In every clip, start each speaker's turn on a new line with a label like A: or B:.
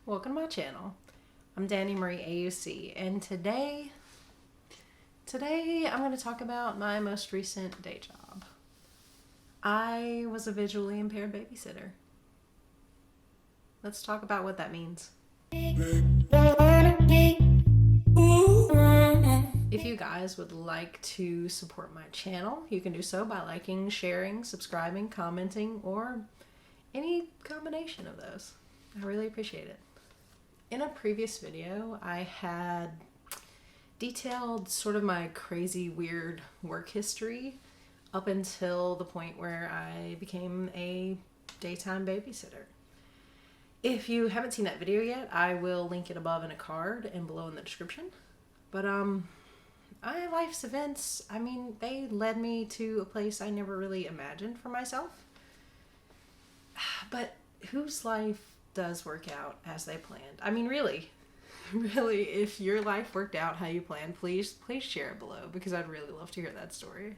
A: welcome to my channel. I'm Dani Marie AUC, and today I'm going to talk about my most recent day job. I was a visually impaired babysitter. Let's talk about what that means. If you guys would like to support my channel, you can do so by liking, sharing, subscribing, commenting, or any combination of those. I really appreciate it. In a previous video, I had detailed sort of my crazy, weird work history up until the point where I became a daytime babysitter. If you haven't seen that video yet, I will link it above in a card and below in the description. But my life's events, they led me to a place I never really imagined for myself. But whose life does work out as they planned? Really, if your life worked out how you planned, please share it below, because I'd really love to hear that story.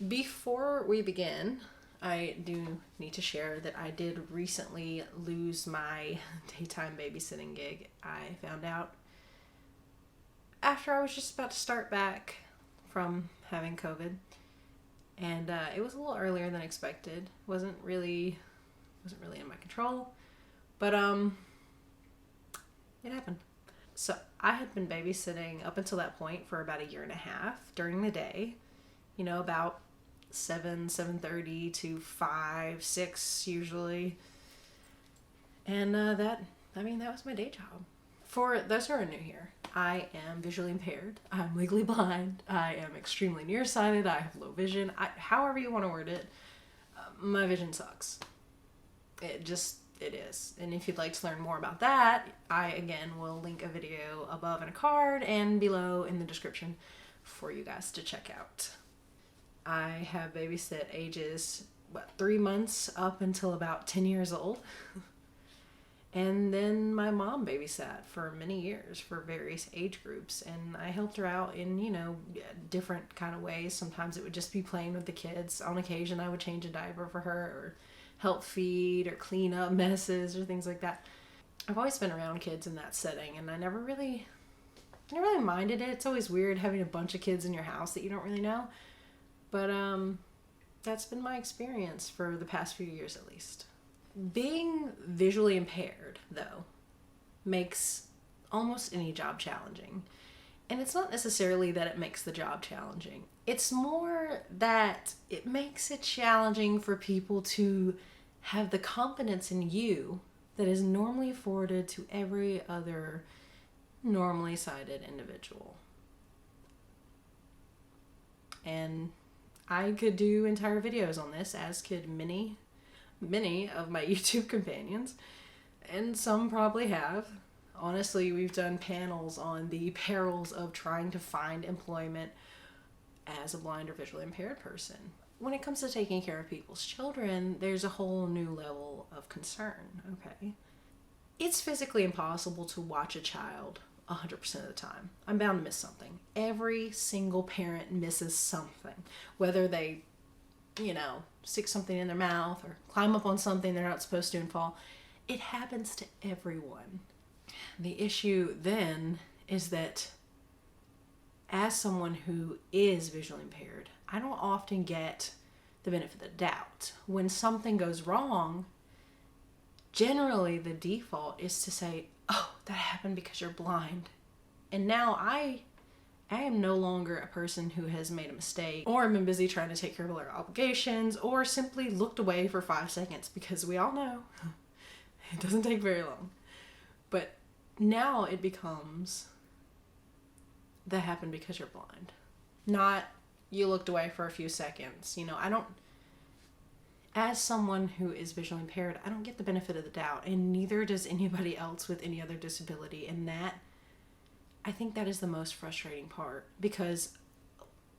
A: Before we begin, I do need to share that I did recently lose my daytime babysitting gig. I found out after I was just about to start back from having COVID, and it was a little earlier than expected. Wasn't really in my control, but it happened. So I had been babysitting up until that point for about 1.5 years during the day, about 7:30 to 5, 6 usually, and that was my day job. For those who are new here, I am visually impaired. I'm legally blind. I am extremely nearsighted. I have low vision. However you want to word it, my vision sucks. It is. And if you'd like to learn more about that, I again will link a video above in a card and below in the description for you guys to check out. I have babysit ages 3 months up until about 10 years old. And then my mom babysat for many years for various age groups, and I helped her out in, different kind of ways. Sometimes it would just be playing with the kids. On occasion, I would change a diaper for her or help feed or clean up messes or things like that. I've always been around kids in that setting, and I never really minded it. It's always weird having a bunch of kids in your house that you don't really know. But that's been my experience for the past few years at least. Being visually impaired, though, makes almost any job challenging. And it's not necessarily that it makes the job challenging. It's more that it makes it challenging for people to have the confidence in you that is normally afforded to every other normally sighted individual. And I could do entire videos on this, as could many of my YouTube companions, and some probably have. Honestly, we've done panels on the perils of trying to find employment as a blind or visually impaired person. When it comes to taking care of people's children, there's a whole new level of concern, okay? It's physically impossible to watch a child 100% of the time. I'm bound to miss something. Every single parent misses something, whether they stick something in their mouth or climb up on something they're not supposed to and fall. It happens to everyone. The issue then is that as someone who is visually impaired, I don't often get the benefit of the doubt. When something goes wrong, generally the default is to say, oh, that happened because you're blind. And now I am no longer a person who has made a mistake or been busy trying to take care of their obligations or simply looked away for 5 seconds, because we all know it doesn't take very long. But now it becomes that happened because you're blind. Not you looked away for a few seconds. As someone who is visually impaired, I don't get the benefit of the doubt, and neither does anybody else with any other disability. And I think that is the most frustrating part, because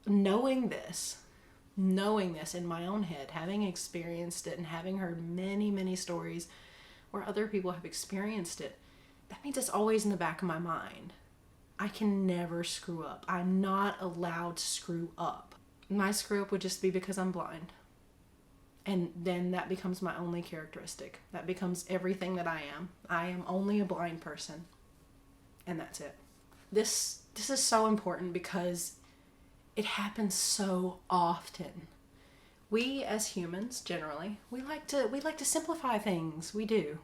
A: knowing this in my own head, having experienced it and having heard many, many stories where other people have experienced it, that means it's always in the back of my mind. I can never screw up. I'm not allowed to screw up. My screw up would just be because I'm blind. And then that becomes my only characteristic. That becomes everything that I am. I am only a blind person. And that's it. This is so important because it happens so often. We as humans, generally, we like to simplify things. We do.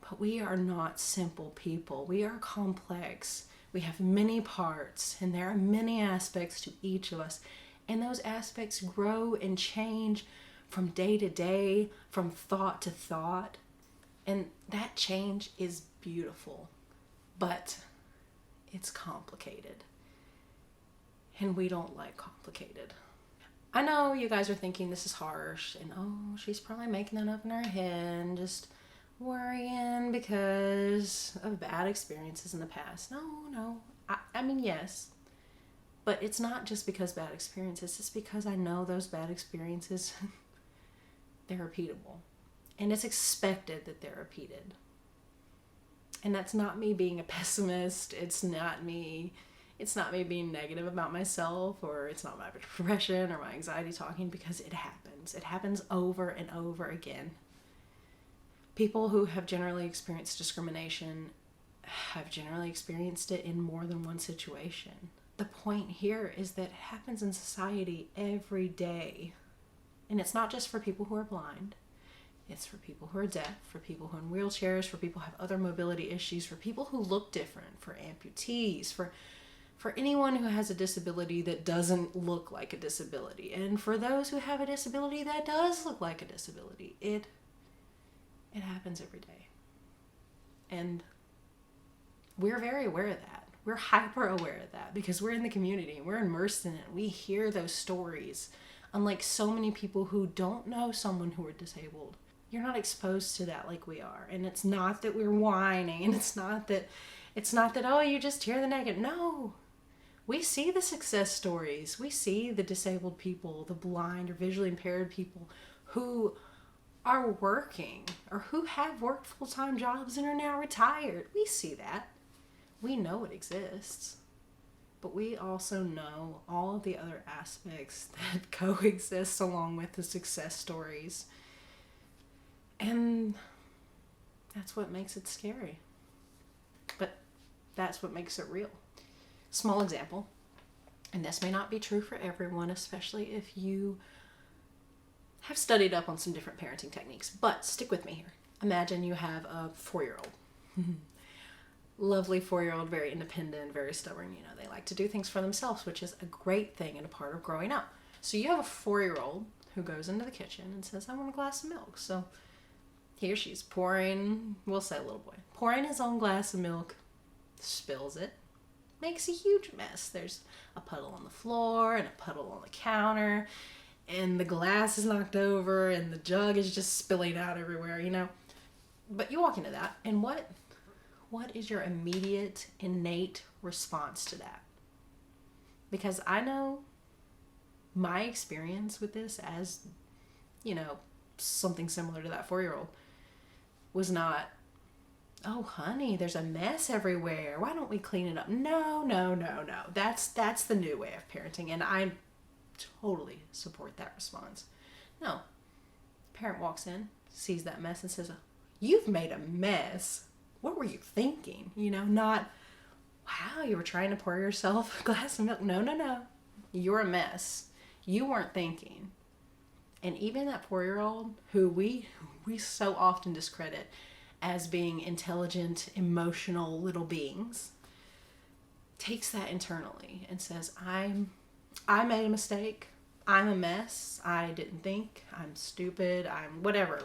A: But we are not simple people. We are complex. We have many parts, and there are many aspects to each of us. And those aspects grow and change from day to day, from thought to thought. And that change is beautiful, but it's complicated. And we don't like complicated. I know you guys are thinking this is harsh, and oh, she's probably making that up in her head and just worrying because of bad experiences in the past. No. I mean, yes. But it's not just because bad experiences. It's because I know those bad experiences, they're repeatable. And it's expected that they're repeated. And that's not me being a pessimist. It's not me being negative about myself, or it's not my depression or my anxiety talking, because it happens. It happens over and over again. People who have generally experienced discrimination have generally experienced it in more than one situation. The point here is that it happens in society every day. And it's not just for people who are blind. It's for people who are deaf, for people who are in wheelchairs, for people who have other mobility issues, for people who look different, for amputees, for anyone who has a disability that doesn't look like a disability. And for those who have a disability that does look like a disability. It happens every day. And we're very aware of that. We're hyper aware of that because we're in the community. We're immersed in it. We hear those stories. Unlike so many people who don't know someone who are disabled, you're not exposed to that like we are. And it's not that we're whining, and it's not that, oh, you just hear the negative. No. We see the success stories. We see the disabled people, the blind or visually impaired people who are working or who have worked full-time jobs and are now retired. We see that. We know it exists, but we also know all of the other aspects that coexist along with the success stories. And that's what makes it scary. But that's what makes it real. Small example, and this may not be true for everyone, especially if you have studied up on some different parenting techniques, but stick with me here. Imagine you have a 4-year-old. Lovely 4-year-old, very independent, very stubborn. They like to do things for themselves, which is a great thing and a part of growing up. So you have a 4-year-old who goes into the kitchen and says, I want a glass of milk. So he or she's pouring, we'll say a little boy, pouring his own glass of milk, spills it, makes a huge mess. There's a puddle on the floor and a puddle on the counter, and the glass is knocked over and the jug is just spilling out everywhere, But you walk into that, and what is your immediate, innate response to that? Because I know my experience with this as, something similar to that 4-year-old was not, oh, honey, there's a mess everywhere. Why don't we clean it up? No. That's the new way of parenting, and I totally support that response. No. Parent walks in, sees that mess, and says, you've made a mess. What were you thinking? Not, wow, you were trying to pour yourself a glass of milk. No. You're a mess. You weren't thinking. And even that 4-year-old who we so often discredit as being intelligent, emotional little beings, takes that internally and says, I made a mistake. I'm a mess. I didn't think. I'm stupid. I'm whatever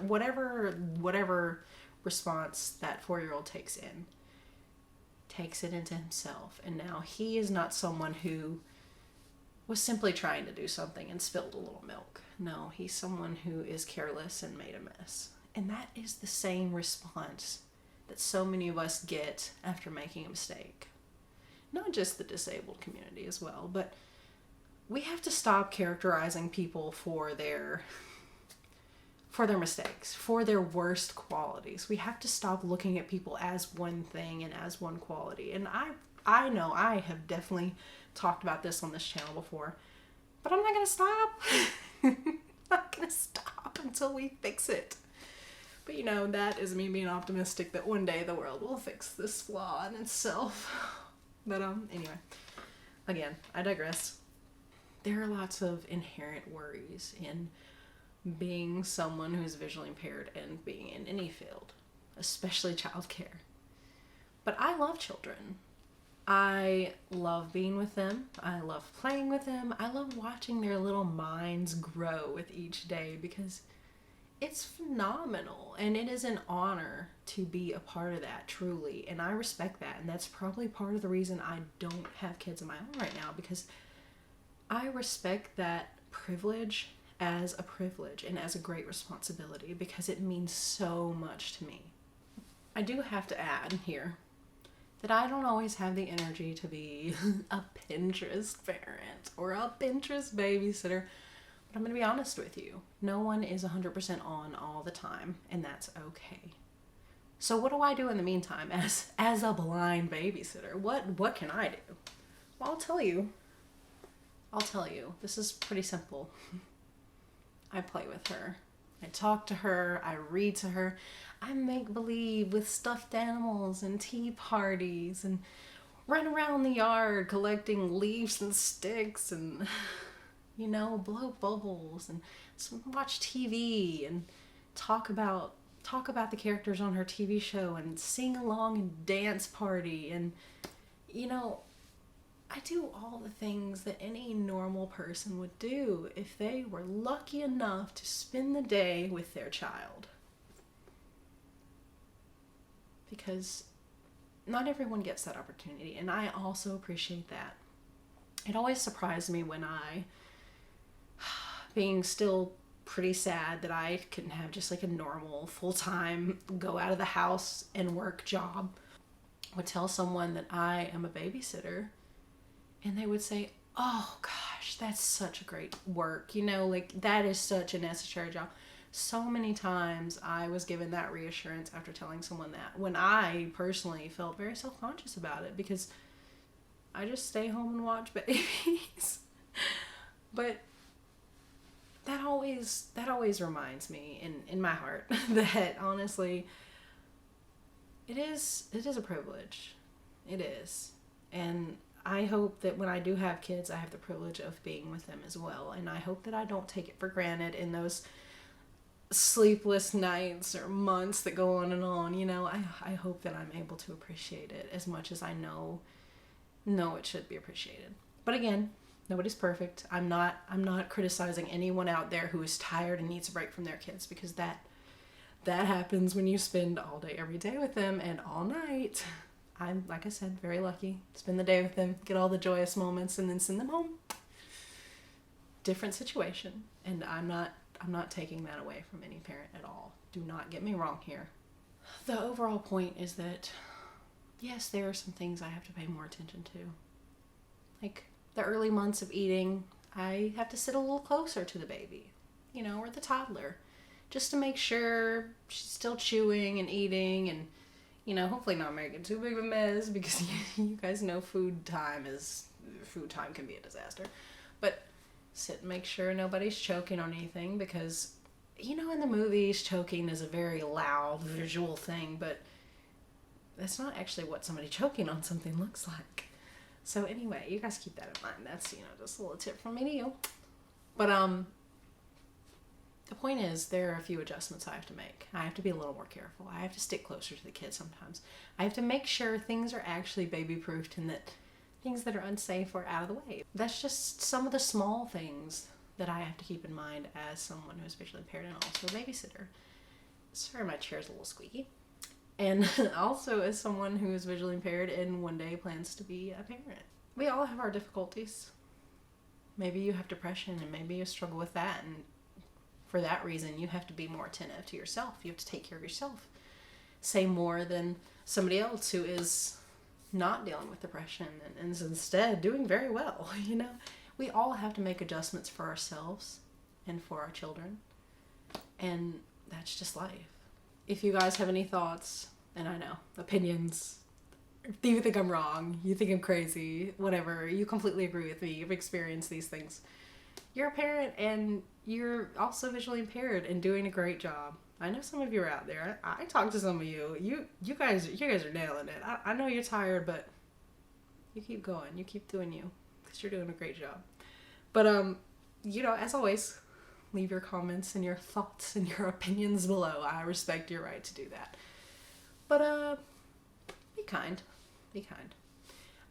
A: response that 4-year-old takes it into himself. And now he is not someone who was simply trying to do something and spilled a little milk. No, he's someone who is careless and made a mess. And that is the same response that so many of us get after making a mistake. Not just the disabled community as well, but we have to stop characterizing people for their mistakes, for their worst qualities. We have to stop looking at people as one thing and as one quality. And I know I have definitely talked about this on this channel before, but I'm not going to stop. not gonna stop until we fix it. But you know, that is me being optimistic that one day the world will fix this flaw in itself. But anyway, again, I digress. There are lots of inherent worries in being someone who's visually impaired and being in any field, especially childcare. But I love children. I love being with them. I love playing with them. I love watching their little minds grow with each day because it's phenomenal, and it is an honor to be a part of that, truly. And I respect that, and that's probably part of the reason I don't have kids of my own right now, because I respect that privilege as a privilege and as a great responsibility because it means so much to me. I do have to add here that I don't always have the energy to be a Pinterest parent or a Pinterest babysitter. But I'm going to be honest with you. No one is 100% on all the time, and that's okay. So what do I do in the meantime as a blind babysitter? What can I do? Well, I'll tell you. This is pretty simple. I play with her. I talk to her. I read to her. I make believe with stuffed animals and tea parties and run around the yard collecting leaves and sticks and, you know, blow bubbles and watch TV and talk about the characters on her TV show and sing along and dance party. And, you know, I do all the things that any normal person would do if they were lucky enough to spend the day with their child. Because not everyone gets that opportunity, and I also appreciate that. It always surprised me when I, being still pretty sad that I couldn't have just like a normal full-time go out of the house and work job, would tell someone that I am a babysitter, and they would say, oh gosh, that's such a great work, you know, like that is such a necessary job. So many times I was given that reassurance after telling someone that, when I personally felt very self-conscious about it because I just stay home and watch babies. But that always reminds me in my heart that honestly it is a privilege. It is. And I hope that when I do have kids, I have the privilege of being with them as well. And I hope that I don't take it for granted in those sleepless nights or months that go on and on. You know, I hope that I'm able to appreciate it as much as I know it should be appreciated. But again, nobody's perfect. I'm not criticizing anyone out there who is tired and needs a break from their kids, because that happens when you spend all day every day with them and all night. I'm, like I said, very lucky. Spend the day with them, get all the joyous moments, and then send them home. Different situation. And I'm not taking that away from any parent at all. Do not get me wrong here. The overall point is that, yes, there are some things I have to pay more attention to. Like the early months of eating, I have to sit a little closer to the baby, you know, or the toddler, just to make sure she's still chewing and eating and, you know, hopefully not making too big of a mess, because you guys know food time can be a disaster. But sit and make sure nobody's choking on anything, because, you know, in the movies, choking is a very loud visual thing, but that's not actually what somebody choking on something looks like. So anyway, you guys keep that in mind. That's, you know, just a little tip from me to you. But the point is, there are a few adjustments I have to make. I have to be a little more careful. I have to stick closer to the kids sometimes. I have to make sure things are actually baby-proofed and that things that are unsafe are out of the way. That's just some of the small things that I have to keep in mind as someone who is visually impaired and also a babysitter. Sorry, my chair's a little squeaky. And also as someone who is visually impaired and one day plans to be a parent. We all have our difficulties. Maybe you have depression and maybe you struggle with that, and for that reason you have to be more attentive to yourself. You have to take care of yourself. Say more than somebody else who is not dealing with depression and is instead doing very well. You know, we all have to make adjustments for ourselves and for our children, and that's just life. If you guys have any thoughts, and I know, opinions, if you think I'm wrong, you think I'm crazy, whatever, you completely agree with me, you've experienced these things, you're a parent and you're also visually impaired and doing a great job. I know some of you are out there. I talked to some of you. You guys are nailing it. I know you're tired, but you keep going. You keep doing you, because you're doing a great job. But as always, leave your comments and your thoughts and your opinions below. I respect your right to do that. But be kind. Be kind.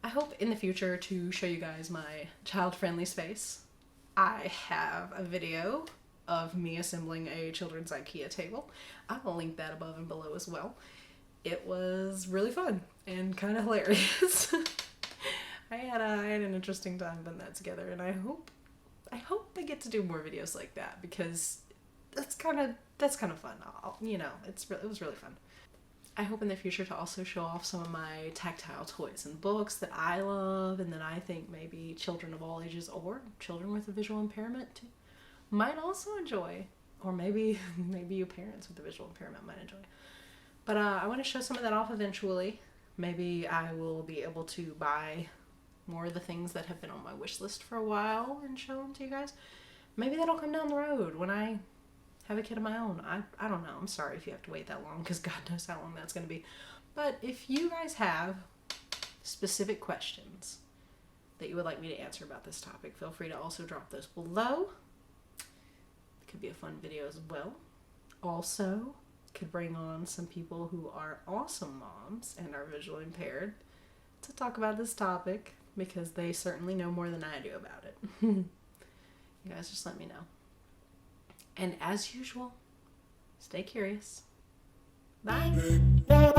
A: I hope in the future to show you guys my child-friendly space. I have a video of me assembling a children's IKEA table. I will link that above and below as well. It was really fun and kind of hilarious. I had an interesting time putting that together, and I hope I get to do more videos like that, because that's kind of fun. It was really fun. I hope in the future to also show off some of my tactile toys and books that I love, and that I think maybe children of all ages or children with a visual impairment too might also enjoy, or maybe you parents with a visual impairment might enjoy. But I want to show some of that off eventually. Maybe I will be able to buy more of the things that have been on my wish list for a while and show them to you guys. Maybe that'll come down the road when I have a kid of my own. I don't know. I'm sorry if you have to wait that long, because God knows how long that's going to be. But if you guys have specific questions that you would like me to answer about this topic, feel free to also drop those below. It could be a fun video as well. Also, could bring on some people who are awesome moms and are visually impaired to talk about this topic, because they certainly know more than I do about it. You guys just let me know. And as usual, stay curious. Bye.